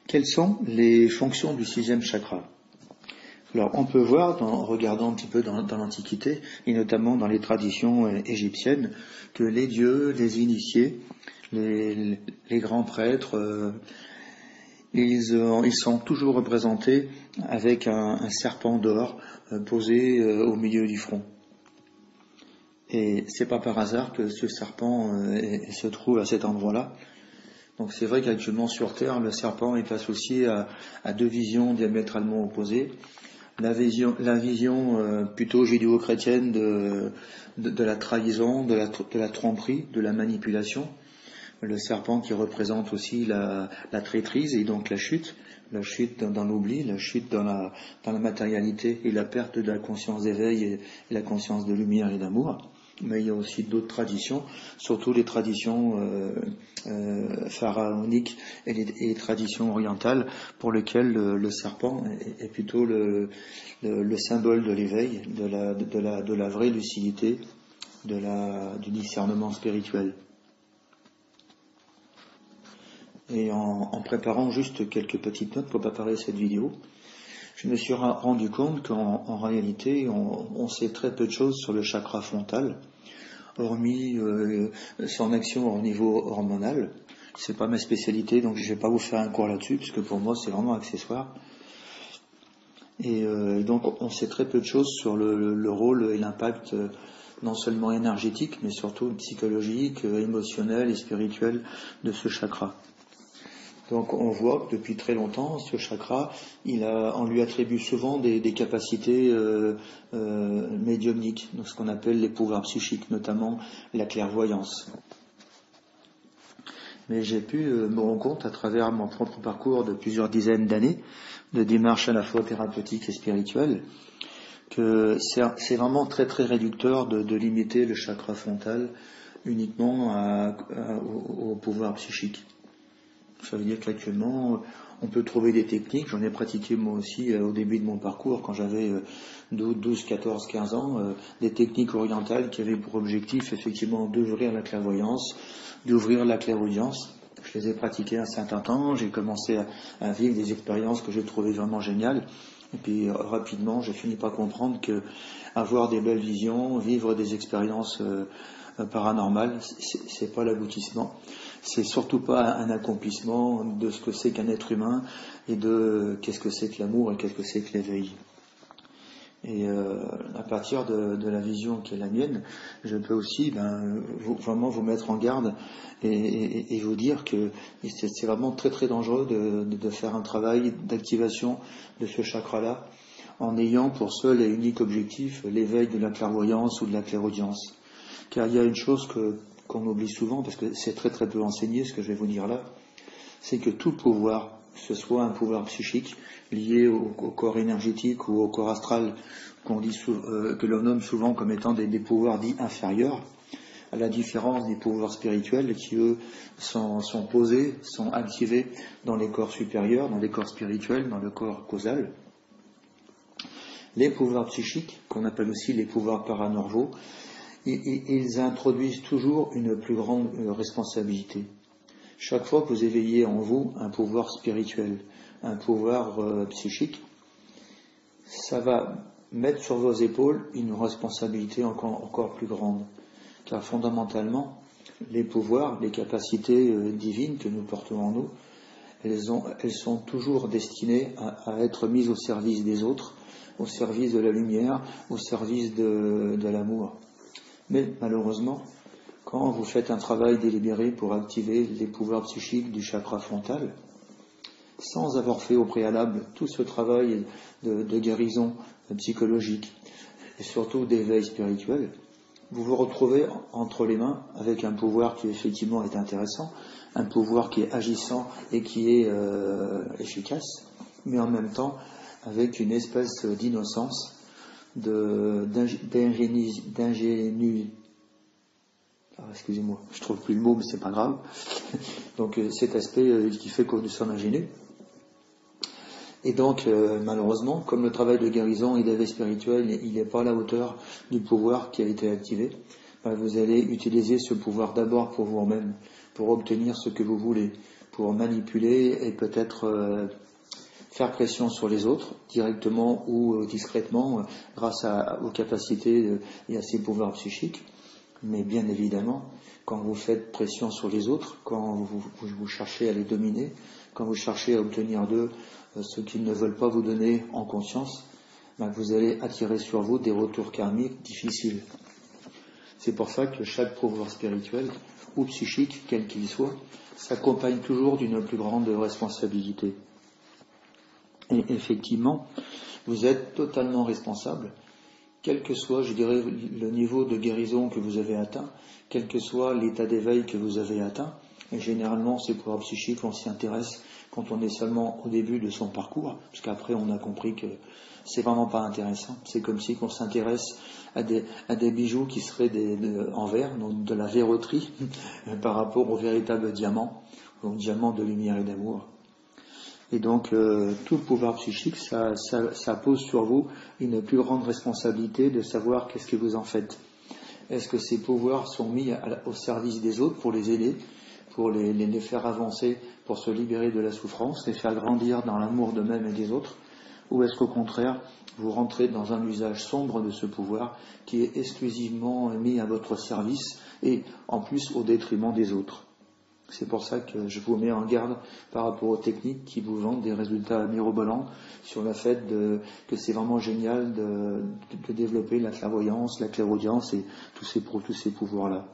Quelles sont les fonctions du sixième chakra? Alors, on peut voir, en regardant un petit peu dans l'Antiquité, et notamment dans les traditions égyptiennes, que les dieux, les initiés, les grands prêtres, ils sont toujours représentés avec un serpent d'or posé au milieu du front. Et c'est pas par hasard que ce serpent se trouve à cet endroit-là. Donc c'est vrai qu'actuellement sur Terre, le serpent est associé à deux visions diamétralement opposées. La vision plutôt judéo-chrétienne de la trahison, de la tromperie, de la manipulation. Le serpent qui représente aussi la traîtrise et donc la chute dans l'oubli, la chute dans la matérialité et la perte de la conscience d'éveil et la conscience de lumière et d'amour. Mais il y a aussi d'autres traditions, surtout les traditions pharaoniques et les traditions orientales, pour lesquelles le serpent est plutôt le symbole de l'éveil, de la vraie lucidité, du discernement spirituel. Et en préparant juste quelques petites notes pour préparer cette vidéo, je me suis rendu compte qu'en réalité, on sait très peu de choses sur le chakra frontal, hormis son action au niveau hormonal. C'est pas ma spécialité, donc je vais pas vous faire un cours là-dessus, puisque pour moi c'est vraiment accessoire. Et donc on sait très peu de choses sur le rôle et l'impact non seulement énergétique, mais surtout psychologique, émotionnel et spirituel de ce chakra. Donc on voit que depuis très longtemps, ce chakra, on lui attribue souvent des capacités médiumniques, donc ce qu'on appelle les pouvoirs psychiques, notamment la clairvoyance. Mais j'ai pu me rendre compte à travers mon propre parcours de plusieurs dizaines d'années, de démarches à la fois thérapeutiques et spirituelles, que c'est vraiment très très réducteur de limiter le chakra frontal uniquement au pouvoir psychique. Ça veut dire qu'actuellement, on peut trouver des techniques, j'en ai pratiqué moi aussi au début de mon parcours, quand j'avais 12, 14, 15 ans, des techniques orientales qui avaient pour objectif effectivement d'ouvrir la clairvoyance, d'ouvrir la clairaudience. Je les ai pratiquées un certain temps, j'ai commencé à vivre des expériences que j'ai trouvées vraiment géniales. Et puis rapidement, j'ai fini par comprendre que avoir des belles visions, vivre des expériences paranormales, c'est pas l'aboutissement. C'est surtout pas un accomplissement de ce que c'est qu'un être humain et de qu'est-ce que c'est que l'amour et qu'est-ce que c'est que l'éveil. Et à partir de la vision qui est la mienne, je peux aussi vraiment vous mettre en garde et vous dire que c'est vraiment très très dangereux de faire un travail d'activation de ce chakra-là en ayant pour seul et unique objectif l'éveil de la clairvoyance ou de la clairaudience. Car il y a une chose qu'on oublie souvent, parce que c'est très très peu enseigné ce que je vais vous dire là, c'est que tout pouvoir, que ce soit un pouvoir psychique lié au corps énergétique ou au corps astral, que l'on nomme souvent comme étant des pouvoirs dits inférieurs, à la différence des pouvoirs spirituels qui eux sont posés, sont activés dans les corps supérieurs, dans les corps spirituels, dans le corps causal. Les pouvoirs psychiques, qu'on appelle aussi les pouvoirs paranormaux, ils introduisent toujours une plus grande responsabilité. Chaque fois que vous éveillez en vous un pouvoir spirituel, un pouvoir psychique, ça va mettre sur vos épaules une responsabilité encore plus grande. Car fondamentalement, les pouvoirs, les capacités divines que nous portons en nous, elles sont toujours destinées à être mises au service des autres, au service de la lumière, au service de l'amour. Mais malheureusement, quand vous faites un travail délibéré pour activer les pouvoirs psychiques du chakra frontal, sans avoir fait au préalable tout ce travail de guérison psychologique et surtout d'éveil spirituel, vous vous retrouvez entre les mains avec un pouvoir qui effectivement est intéressant, un pouvoir qui est agissant et qui est efficace, mais en même temps avec une espèce d'innocence, excusez-moi, je trouve plus le mot, mais c'est pas grave. Donc cet aspect qui fait que nous sommes ingénus. Et donc malheureusement, comme le travail de guérison et d'éveil spirituel, il n'est pas à la hauteur du pouvoir qui a été activé, vous allez utiliser ce pouvoir d'abord pour vous-même, pour obtenir ce que vous voulez, pour manipuler et peut-être faire pression sur les autres, directement ou discrètement, grâce aux capacités et à ses pouvoirs psychiques. Mais bien évidemment, quand vous faites pression sur les autres, quand vous cherchez à les dominer, quand vous cherchez à obtenir d'eux ce qu'ils ne veulent pas vous donner en conscience, vous allez attirer sur vous des retours karmiques difficiles. C'est pour ça que chaque pouvoir spirituel ou psychique, quel qu'il soit, s'accompagne toujours d'une plus grande responsabilité. Et effectivement, vous êtes totalement responsable, quel que soit, je dirais, le niveau de guérison que vous avez atteint, quel que soit l'état d'éveil que vous avez atteint. Et généralement, ces pouvoirs psychiques, on s'y intéresse quand on est seulement au début de son parcours, parce qu'après, on a compris que c'est vraiment pas intéressant. C'est comme si on s'intéresse à des bijoux qui seraient en verre, donc de la verroterie, par rapport au véritable diamant, au diamant de lumière et d'amour. Et donc, tout le pouvoir psychique, ça pose sur vous une plus grande responsabilité de savoir qu'est-ce que vous en faites. Est-ce que ces pouvoirs sont mis au service des autres pour les aider, pour les faire avancer, pour se libérer de la souffrance, les faire grandir dans l'amour d'eux-mêmes et des autres? Ou est-ce qu'au contraire, vous rentrez dans un usage sombre de ce pouvoir qui est exclusivement mis à votre service et en plus au détriment des autres? C'est pour ça que je vous mets en garde par rapport aux techniques qui vous vendent des résultats mirobolants sur le fait que c'est vraiment génial de développer la clairvoyance, la clairaudience et tous ces pouvoirs-là.